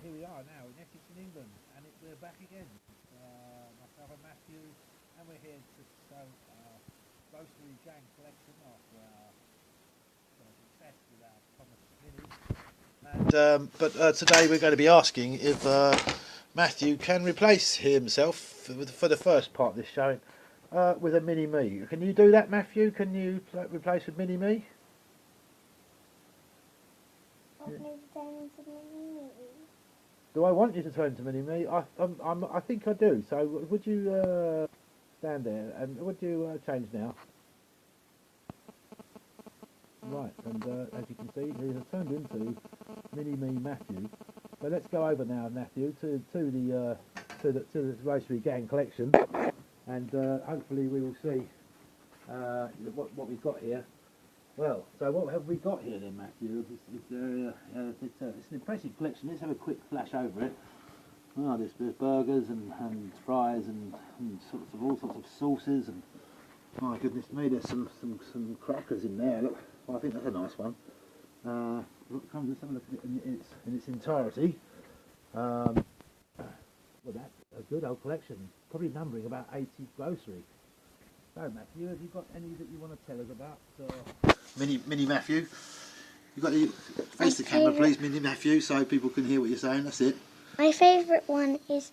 here we are now in Essex in England, and we're back again. Myself and Matthew, and we're here to show our grocery gang collection after our success with our Thomas Minis. But today we're going to be asking if Matthew can replace himself for the first part of this showing with a Mini Me. Can you do that, Matthew? Can you replace with Mini Me? Do I want you to turn to Mini Me? I think I do. So would you stand there and would you change now? Right, and as you can see, he has turned into Mini Me Matthew. So let's go over now, Matthew, to the grocery gang collection, and hopefully we will see what we've got here. Well, so what have we got here then, Matthew? It's an impressive collection. Let's have a quick flash over it. Oh, there's burgers and fries and all sorts of sauces, and my goodness me, there's some crackers in there. Look, well, I think that's a nice one. Let's have a look at it in its entirety. Well, that's a good old collection, probably numbering about 80 grocery. So, Matthew, have you got any that you want to tell us about? Mini Matthew, you've got to face the camera, please, Mini Matthew, so people can hear what you're saying. That's it. My favourite one is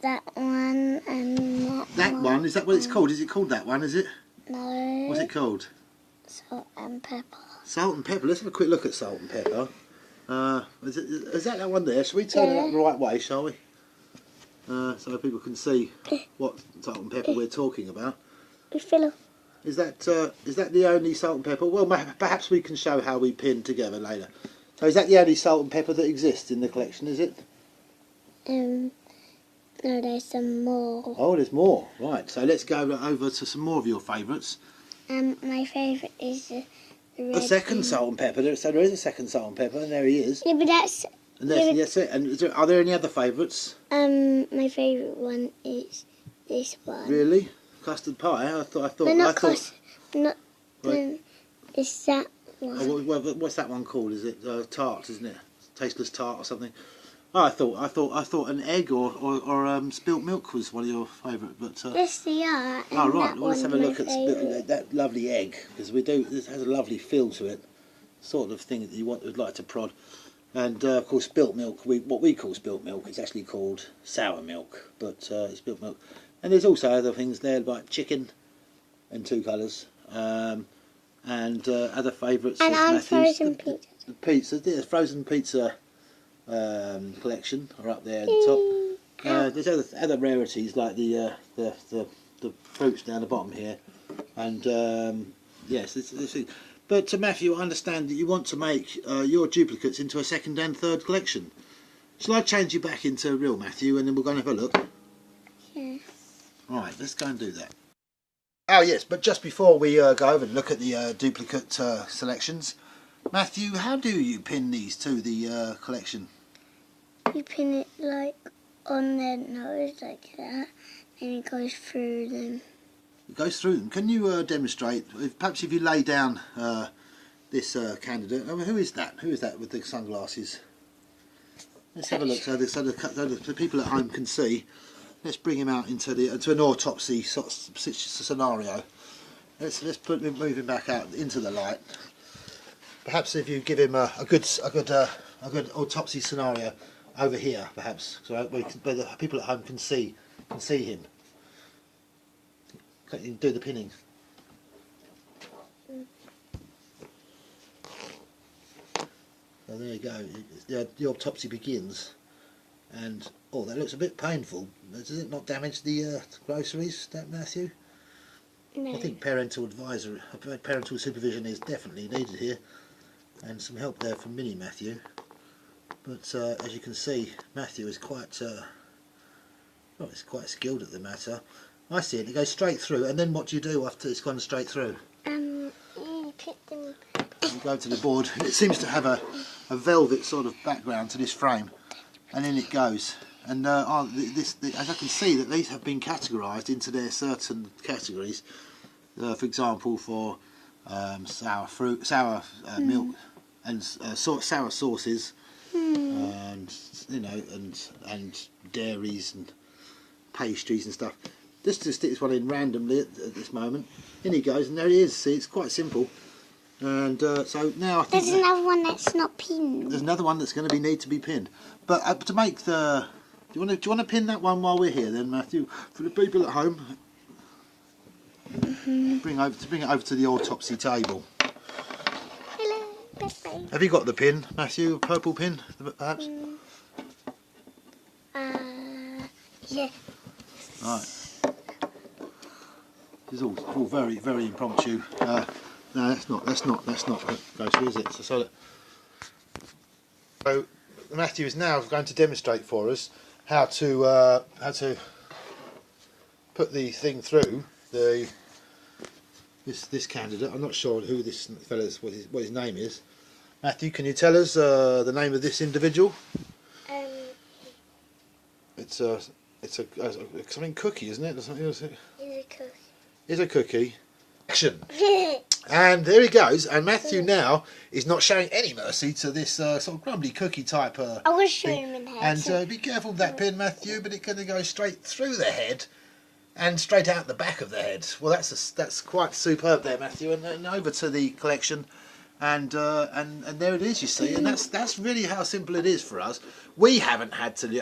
that one and that one. Is that what it's called? Is it called that one? Is it? No. What's it called? Salt and pepper. Salt and pepper. Let's have a quick look at salt and pepper. Is that one there? Shall we turn it up the right way, shall we? So people can see what salt and pepper we're talking about. Is that the only salt and pepper? Well, perhaps we can show how we pin together later. So is that the only salt and pepper that exists in the collection, is it? No, there's some more. Oh, there's more. Right, so let's go over to some more of your favourites. My favourite is the red a second salt and pepper. So there is a second salt and pepper, and there he is. Yeah, but that's... And that's it. And are there any other favourites? My favourite one is this one. Really? Custard pie? I thought. No, not Right. It's that one. Oh, well, what's that one called? Is it tart? Isn't it? Tasteless tart or something? Oh, I thought an egg or spilt milk was one of your favourite, but. Yes, they are. Oh right. Well, let's have a look at that lovely egg, because this has a lovely feel to it, sort of thing that you would like to prod. And of course, spilt milk. What we call spilt milk is actually called sour milk, but it's spilt milk. And there's also other things there like chicken, in 2 colours, and other favourites. And frozen pizza. The pizza, the frozen pizza collection are up there at the top. There's other rarities like the fruits down the bottom here, and yes, but Matthew, I understand that you want to make your duplicates into a second and third collection. Shall I change you back into real Matthew, and then we'll go and have a look? Yeah. Right, let's go and do that. Oh yes, but just before we go over and look at the duplicate selections, Matthew, how do you pin these to the collection? You pin it like on their nose like that, and it goes through them. It goes through them. Can you demonstrate? Perhaps if you lay down this candidate. Oh, who is that? Who is that with the sunglasses? Let's have a look so the people at home can see. Let's bring him out into an autopsy sort of scenario. Let's move him back out into the light. Perhaps if you give him a good autopsy scenario over here, perhaps, so the people at home can see him. Can you do the pinning? So there you go. The autopsy begins, and oh, that looks a bit painful. Does it not damage the groceries, Matthew? No. I think parental supervision is definitely needed here, and some help there from Mini Matthew. But as you can see, Matthew is quite skilled at the matter. I see it. It goes straight through, and then what do you do after it's gone straight through? You put them. You go to the board. It seems to have a velvet sort of background to this frame, and in it goes. And as I can see, that these have been categorised into their certain categories. For example, for sour fruit, sour milk, and sour sauces, and you know, and dairies and pastries and stuff. Just to stick this one in randomly at this moment. In he goes, and there he is. See, it's quite simple. And so now I think there's another one that's not pinned. there's another one that's going to need to be pinned. But to make the, do you want to pin that one while we're here then, Matthew, for the people at home? Bring it over to the autopsy table. Hello, Pepe. Have you got the pin, Matthew? A purple pin, perhaps? Yeah. Right. This is all very, very impromptu. No, that's not Grossary, is it? So Matthew is now going to demonstrate for us how to put the thing through this candidate. I'm not sure who this fellow is, what his name is. Matthew, can you tell us the name of this individual? It's something cookie, isn't it? It's a cookie. It's a cookie. Action. And there he goes. And Matthew now is not showing any mercy to this sort of crumbly cookie type. I was showing him in the head. And be careful with that pin, Matthew. But it's going to go straight through the head and straight out the back of the head. Well, that's quite superb there, Matthew. And over to the collection. And there it is, you see. And that's really how simple it is for us. We haven't had to be